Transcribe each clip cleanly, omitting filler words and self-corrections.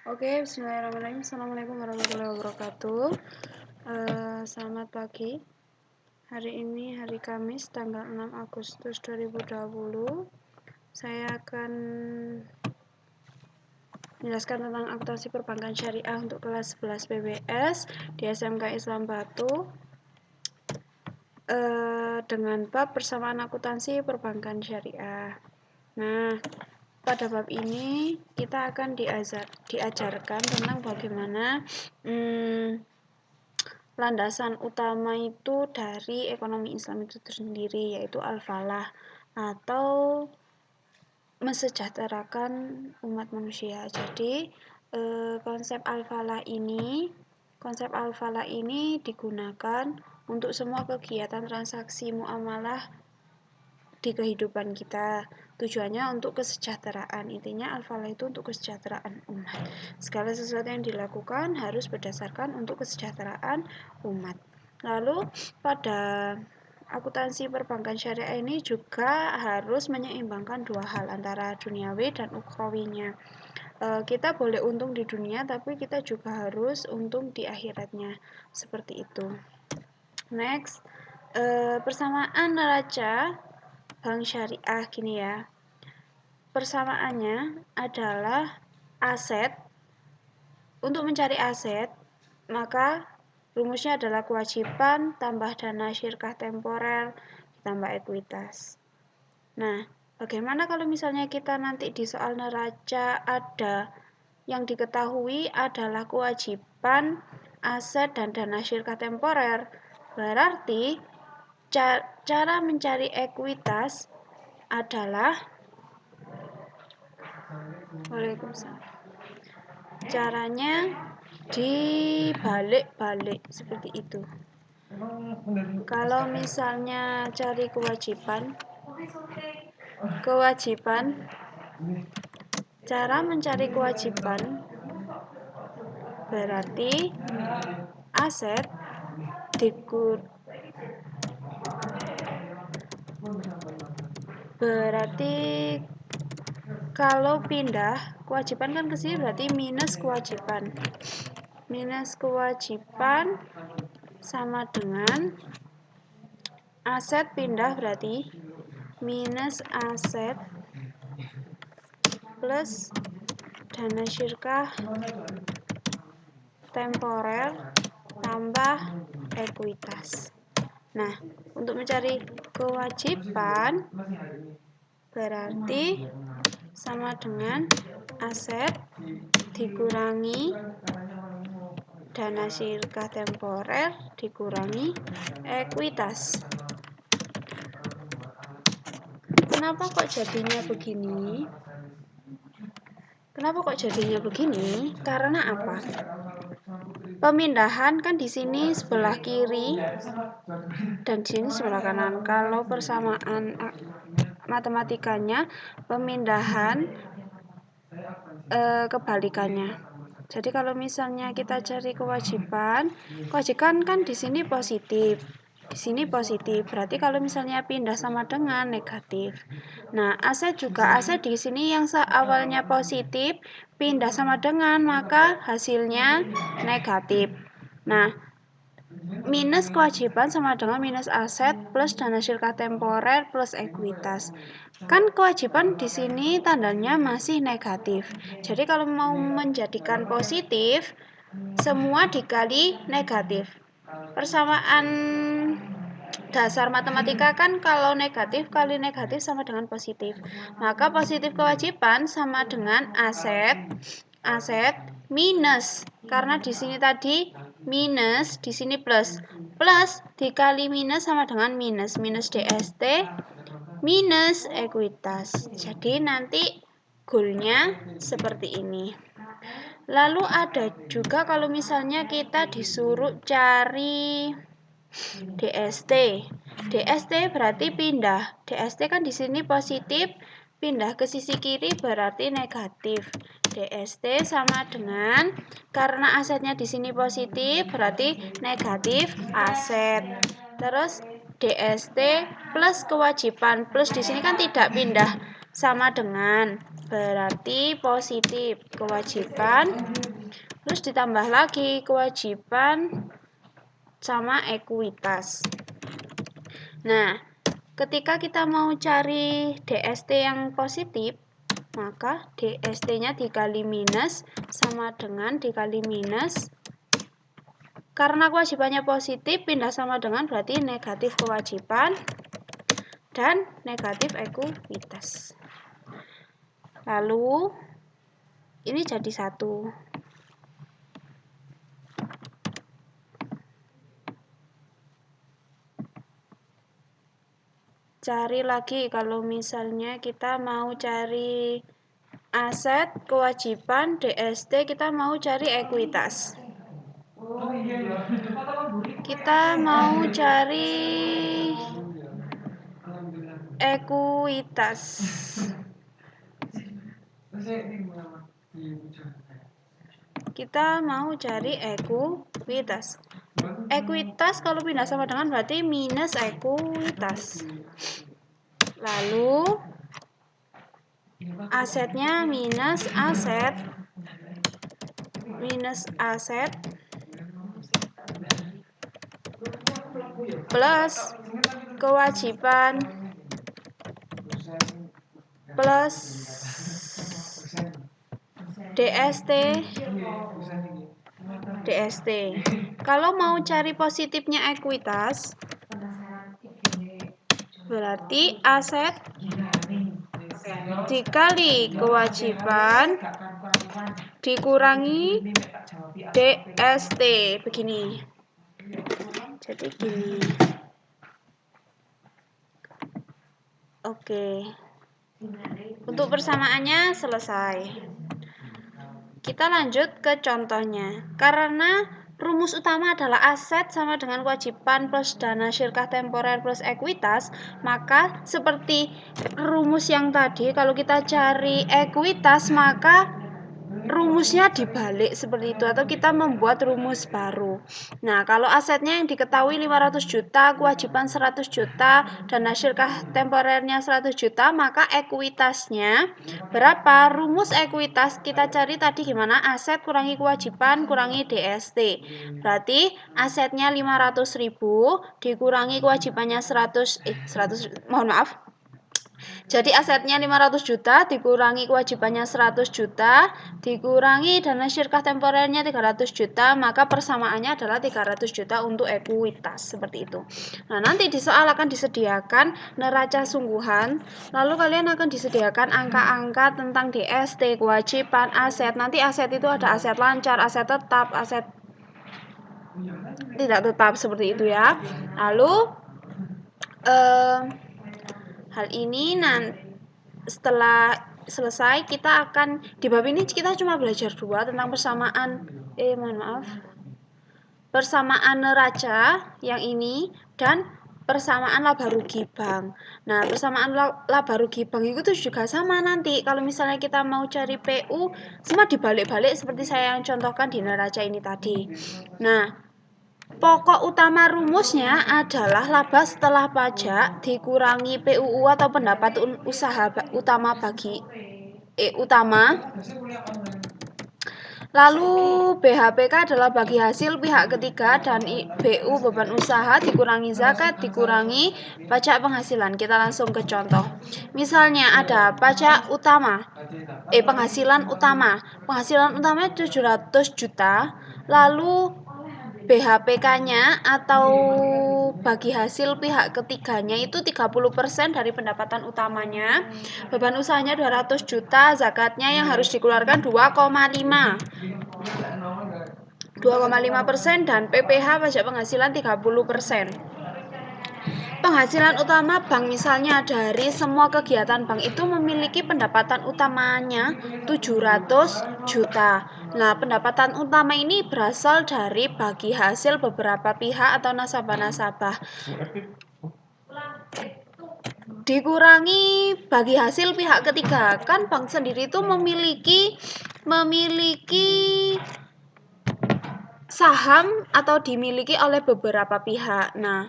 Oke, bismillahirrahmanirrahim. Assalamualaikum warahmatullahi wabarakatuh. Selamat pagi. Hari ini hari Kamis, tanggal 6 Agustus 2020. Saya akan menjelaskan tentang akuntansi perbankan syariah untuk kelas 11 PBS di SMK Islam Batu. Dengan bab persamaan akuntansi perbankan syariah. Nah, pada bab ini kita akan diajarkan tentang bagaimana landasan utama itu dari ekonomi Islam itu sendiri, yaitu al-falah atau mesejahterakan umat manusia. Jadi konsep al-falah ini digunakan untuk semua kegiatan transaksi muamalah di kehidupan kita. Tujuannya untuk kesejahteraan. Intinya al-falah itu untuk kesejahteraan umat. Segala sesuatu yang dilakukan harus berdasarkan untuk kesejahteraan umat. Lalu pada akuntansi perbankan syariah ini juga harus menyeimbangkan dua hal antara duniawi dan ukhrawinya. Kita boleh untung di dunia, tapi kita juga harus untung di akhiratnya. Seperti itu. Next, persamaan neraca bank syariah gini ya. Persamaannya adalah aset. Untuk mencari aset, maka rumusnya adalah kewajiban tambah dana syirkah temporer ditambah ekuitas. Nah, bagaimana kalau misalnya kita nanti di soal neraca ada yang diketahui adalah kewajiban, aset, dan dana syirkah temporer? Berarti cara mencari ekuitas adalah caranya dibalik-balik seperti itu. Kalau misalnya cari kewajiban, cara mencari kewajiban berarti aset berarti kalau pindah kewajiban kan ke sini berarti minus kewajiban. Minus kewajiban sama dengan aset pindah berarti minus aset plus dana syirkah temporer tambah ekuitas. Nah, untuk mencari kewajiban berarti sama dengan aset dikurangi dana syirkah temporer dikurangi ekuitas. Kenapa kok jadinya begini? Karena apa? Pemindahan kan di sini sebelah kiri dan di sini sebelah kanan. Kalau persamaan matematikanya pemindahan kebalikannya. Jadi kalau misalnya kita cari kewajiban kan di sini positif. Di sini positif, berarti kalau misalnya pindah sama dengan negatif. Nah, aset di sini yang awalnya positif, pindah sama dengan, maka hasilnya negatif. Nah, minus kewajiban sama dengan minus aset plus dana syirkah temporer plus ekuitas. Kan kewajiban di sini tandanya masih negatif. Jadi kalau mau menjadikan positif, semua dikali negatif. Persamaan dasar matematika kan kalau negatif kali negatif sama dengan positif. Maka positif kewajiban sama dengan aset minus, karena di sini tadi minus, di sini plus. Plus dikali minus sama dengan minus DST minus ekuitas. Jadi nanti goalnya seperti ini. Lalu ada juga kalau misalnya kita disuruh cari DST. DST berarti pindah. DST kan di sini positif, pindah ke sisi kiri berarti negatif. DST sama dengan, karena asetnya di sini positif berarti negatif aset. Terus DST plus kewajiban, plus di sini kan tidak pindah. sama dengan, berarti positif kewajiban, terus ditambah lagi kewajiban sama ekuitas. Nah, ketika kita mau cari DST yang positif, maka DST-nya dikali minus sama dengan dikali minus. Karena kewajibannya positif, pindah sama dengan berarti negatif kewajiban dan negatif ekuitas. Lalu, ini jadi 1. Cari lagi kalau misalnya kita mau cari aset, kewajiban, DST, kita mau cari ekuitas. Kita mau cari ekuitas. Kita mau cari ekuitas. Ekuitas kalau pindah sama dengan berarti minus ekuitas. Lalu asetnya minus aset plus kewajiban plus DST. Kalau mau cari positifnya ekuitas, berarti aset dikali kewajiban dikurangi DST. Begini. Jadi gini. Oke. Untuk persamaannya selesai. Kita lanjut ke contohnya. Karena rumus utama adalah aset sama dengan kewajiban plus dana syirkah temporer plus ekuitas, maka seperti rumus yang tadi, kalau kita cari ekuitas, maka rumusnya dibalik seperti itu, atau kita membuat rumus baru. Nah, kalau asetnya yang diketahui 500 juta, kewajiban 100 juta, dana syirkah temporernya 100 juta, maka ekuitasnya berapa? Rumus ekuitas kita cari tadi gimana? Aset kurangi kewajiban kurangi DST. Berarti asetnya 500.000 dikurangi kewajibannya 100, mohon maaf. Jadi asetnya 500 juta dikurangi kewajibannya 100 juta dikurangi dana syirkah temporernya 300 juta, maka persamaannya adalah 300 juta untuk ekuitas, seperti itu. Nah, nanti di soal akan disediakan neraca sungguhan, lalu kalian akan disediakan angka-angka tentang DST, kewajiban, aset. Nanti aset itu ada aset lancar, aset tetap, aset tidak tetap, seperti itu ya. Lalu hal ini setelah selesai kita akan di bab ini kita cuma belajar 2 tentang persamaan neraca yang ini dan persamaan laba rugi bank. Nah, persamaan laba rugi bank itu juga sama nanti. Kalau misalnya kita mau cari PU, semua dibalik-balik seperti saya yang contohkan di neraca ini tadi. Nah, pokok utama rumusnya adalah laba setelah pajak dikurangi PUU atau pendapatan usaha utama Lalu BHPK adalah bagi hasil pihak ketiga dan BU beban usaha dikurangi zakat dikurangi pajak penghasilan. Kita langsung ke contoh. Misalnya ada pajak utama, penghasilan utama. Penghasilan utamanya 700 juta. Lalu BHPK-nya atau bagi hasil pihak ketiganya itu 30% dari pendapatan utamanya. Beban usahanya 200 juta, zakatnya yang harus dikeluarkan 2,5% dan PPh pajak penghasilan 30%. Penghasilan utama bank misalnya dari semua kegiatan bank itu memiliki pendapatan utamanya 700 juta. Nah, pendapatan utama ini berasal dari bagi hasil beberapa pihak atau nasabah-nasabah. Dikurangi bagi hasil pihak ketiga. Kan bank sendiri itu memiliki saham atau dimiliki oleh beberapa pihak. Nah,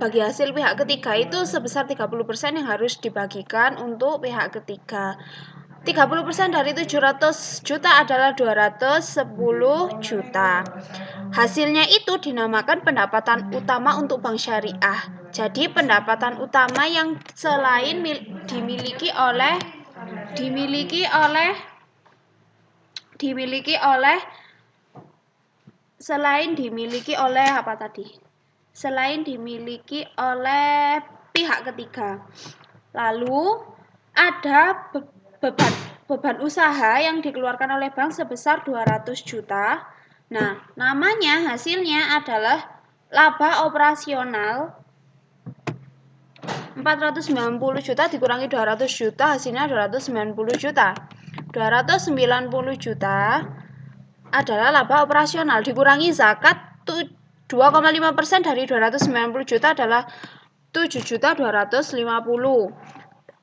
bagi hasil pihak ketiga itu sebesar 30% yang harus dibagikan untuk pihak ketiga. 30% dari 700 juta adalah 210 juta. Hasilnya itu dinamakan pendapatan utama untuk bank syariah. Jadi pendapatan utama yang selain dimiliki oleh pihak ketiga. Lalu ada beban usaha yang dikeluarkan oleh bank sebesar 200 juta. Nah, namanya hasilnya adalah laba operasional 490 juta dikurangi 200 juta, hasilnya 290 juta. 290 juta adalah laba operasional dikurangi zakat 2,5% dari 290 juta adalah 7.250.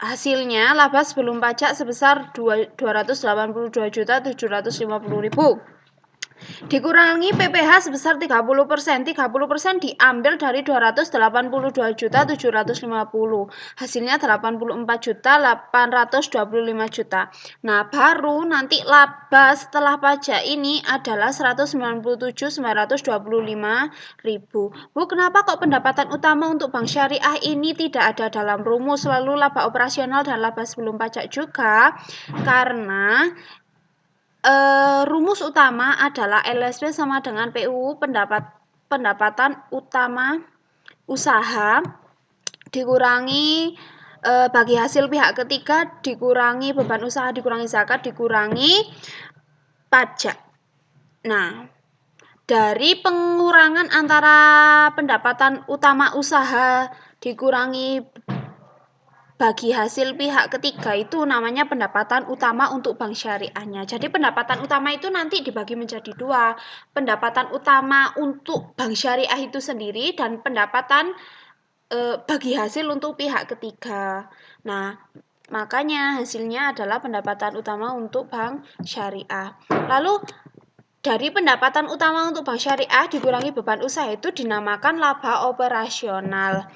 Hasilnya laba sebelum pajak sebesar 282.750.000. Dikurangi PPh sebesar 30%. 30% diambil dari 282.750. Hasilnya 84.825 juta. Nah, baru nanti laba setelah pajak ini adalah 197.925.000. Bu, kenapa kok pendapatan utama untuk bank syariah ini tidak ada dalam rumus lalu laba operasional dan laba sebelum pajak juga? Karena rumus utama adalah LSP sama dengan PUU pendapatan utama usaha dikurangi bagi hasil pihak ketiga dikurangi beban usaha dikurangi zakat dikurangi pajak. Nah, dari pengurangan antara pendapatan utama usaha dikurangi bagi hasil pihak ketiga itu namanya pendapatan utama untuk bank syariahnya. Jadi pendapatan utama itu nanti dibagi menjadi dua. Pendapatan utama untuk bank syariah itu sendiri dan pendapatan bagi hasil untuk pihak ketiga. Nah, makanya hasilnya adalah pendapatan utama untuk bank syariah. Lalu dari pendapatan utama untuk bank syariah dikurangi beban usaha itu dinamakan laba operasional.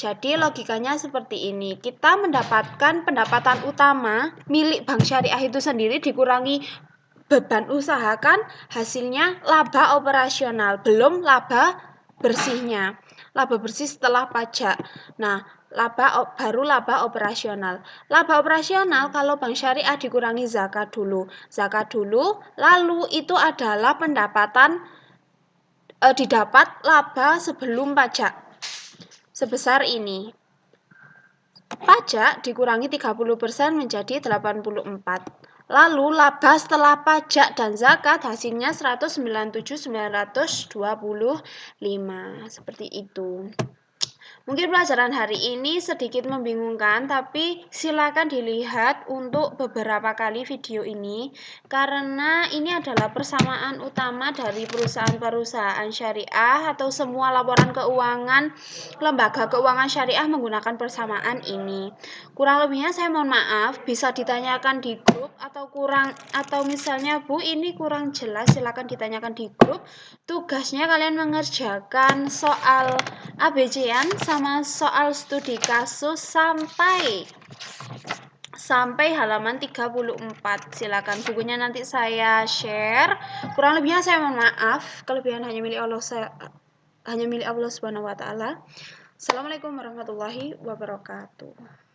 Jadi logikanya seperti ini. Kita mendapatkan pendapatan utama milik bank syariah itu sendiri dikurangi beban usaha kan hasilnya laba operasional, belum laba bersihnya. Laba bersih setelah pajak. Nah, baru laba operasional. Laba operasional kalau bank syariah dikurangi zakat dulu. Lalu itu adalah pendapatan didapat laba sebelum pajak. Sebesar ini. Pajak dikurangi 30% menjadi 84. Lalu laba setelah pajak dan zakat hasilnya 197.925. Seperti itu. Mungkin pelajaran hari ini sedikit membingungkan, tapi silakan dilihat untuk beberapa kali video ini karena ini adalah persamaan utama dari perusahaan-perusahaan syariah atau semua laporan keuangan lembaga keuangan syariah menggunakan persamaan ini. Kurang lebihnya saya mohon maaf, bisa ditanyakan di grup atau misalnya Bu ini kurang jelas silakan ditanyakan di grup. Tugasnya kalian mengerjakan soal ABC-an sama soal studi kasus sampai halaman 34. Silakan bukunya nanti saya share. Kurang lebihnya saya mohon maaf. Kelebihan hanya milik Allah Subhanahu wa taala. Assalamualaikum warahmatullahi wabarakatuh.